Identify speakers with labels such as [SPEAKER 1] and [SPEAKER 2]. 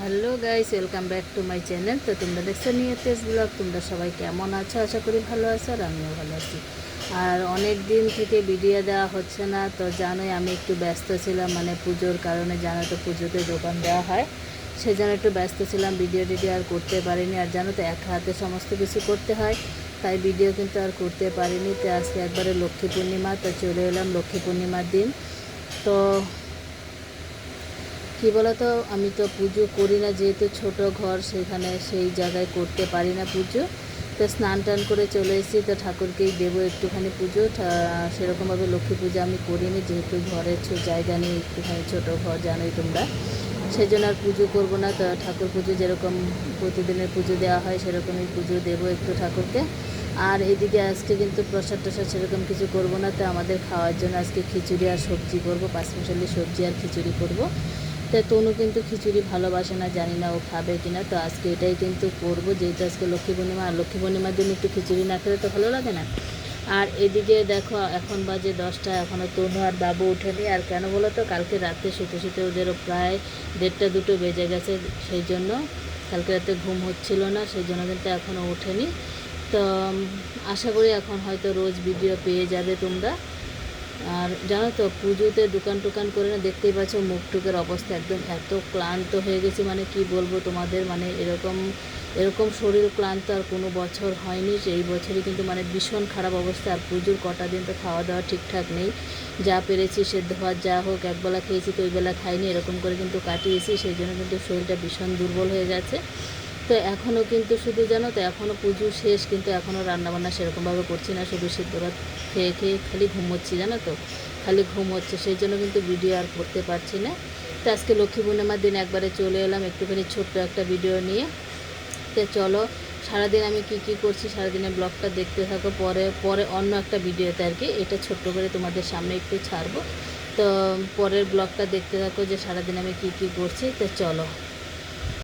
[SPEAKER 1] Hello guys, welcome back to my channel. তো তোমরা দেখছো নিউ তেজ ব্লগ। তোমরা সবাই কেমন আছো? আশা করি ভালো আছো, আর আমিও ভালো আছি। আর অনেক দিন থেকে ভিডিও দেওয়া হচ্ছে না, তো জানোই আমি একটু ব্যস্ত ছিলাম, মানে পুজোর কারণে। জানো তো পুজোতে দোকান দেওয়া হয়, সেই জন্য একটু ব্যস্ত ছিলাম, ভিডিও টিডিও আর করতে পারিনি। আর জানো তো এক হাতে সমস্ত কিছু করতে হয়, তাই ভিডিও কিন্তু আর করতে পারিনি। তো আজকে একবারে লক্ষ্মী পূর্ণিমা, তো চলে এলাম লক্ষ্মী পূর্ণিমার দিন। তো কী বলো তো, আমি তো পুজো করি না, যেহেতু ছোট ঘর, সেখানে সেই জায়গায় করতে পারি না পুজো। তো স্নান টান করে চলে এসেছি, তো ঠাকুরকেই দেবো একটুখানি পুজো। সেরকমভাবে লক্ষ্মী পুজো আমি করিনি, যেহেতু ঘরের জায়গা নেই, একটুখানি ছোট ঘর, জানোই তোমরা। সেই জন্য আর পুজো করবো না। তো ঠাকুর পুজো যেরকম প্রতিদিনের পুজো দেওয়া হয়, সেরকমই পুজো দেবো একটু ঠাকুরকে। আর এদিকে আজকে কিন্তু প্রসাদ টসাদ সেরকম কিছু করব না। তো আমাদের খাওয়ার জন্য আজকে খিচুড়ি আর সবজি করবো, পাঁচমিশালি সবজি আর খিচুড়ি করব। তো তনু কিন্তু খিচুড়ি ভালোবাসে না, জানি না ও খাবে কিনা। তো আজকে এটাই কিন্তু করব, যেহেতু আজকে লক্ষ্মী পূর্ণিমা, আর লক্ষ্মী পূর্ণিমার দিন একটু খিচুড়ি না খেলে তো ভালো লাগে না। আর এদিকে দেখো এখন বাজে 10টা, এখনও তনু আর বাবু ওঠেনি। আর কেন বলো তো, কালকে রাতে শুতে শুতে ওদেরও প্রায় 1:30-2 বেজে গেছে, সেই জন্য কালকে রাতে ঘুম হচ্ছিল না, সেই জন্য কিন্তু এখনও ওঠেনি। তো আশা করি এখন হয়তো রোজ ভিডিও পেয়ে যাবে তোমরা। আর জানো তো পুজোতে দোকান টোকান করে না, দেখতেই পাচ্ছ মুখ টুকের অবস্থা একদম এত ক্লান্ত হয়ে গেছি, মানে কি বলবো তোমাদের, মানে এরকম এরকম শরীর ক্লান্ত আর কোনো বছর হয়নি। এই বছরই কিন্তু মানে ভীষণ খারাপ অবস্থা। আর পুজোর কটা দিন তো খাওয়া দাওয়া ঠিকঠাক নেই, যা পেরেছি সেদ্ধ ভাত যা হোক একবেলা খেয়েছি, তো ওই বেলা খাইনি, এরকম করে কিন্তু কাটিয়েছি। সেই জন্য কিন্তু শরীরটা ভীষণ দুর্বল হয়ে গেছে। তো এখনও কিন্তু শুধু জানো তো, এখনও পুজো শেষ, কিন্তু এখনও রান্নাবান্না সেরকমভাবে করছি না, শুধু সিদ্ধ ভাত খেয়ে খেয়ে খালি ঘুমোচ্ছি, জানো তো, খালি ঘুম হচ্ছে। সেই জন্য কিন্তু ভিডিও আর করতে পারছি না। তো আজকে লক্ষ্মী পূর্ণিমার দিন একবারে চলে এলাম একটুখানি ছোট্ট একটা ভিডিও নিয়ে। তো চলো, সারাদিন আমি কি কি করছি সারাদিনের ব্লগটা দেখতে থাকো। পরে পরে অন্য একটা ভিডিওতে আর কি, এটা ছোট্ট করে তোমাদের সামনে একটু ছাড়বো। তো পরের ব্লগটা দেখতে থাকো যে সারাদিন আমি কি কি করছি। তো চলো।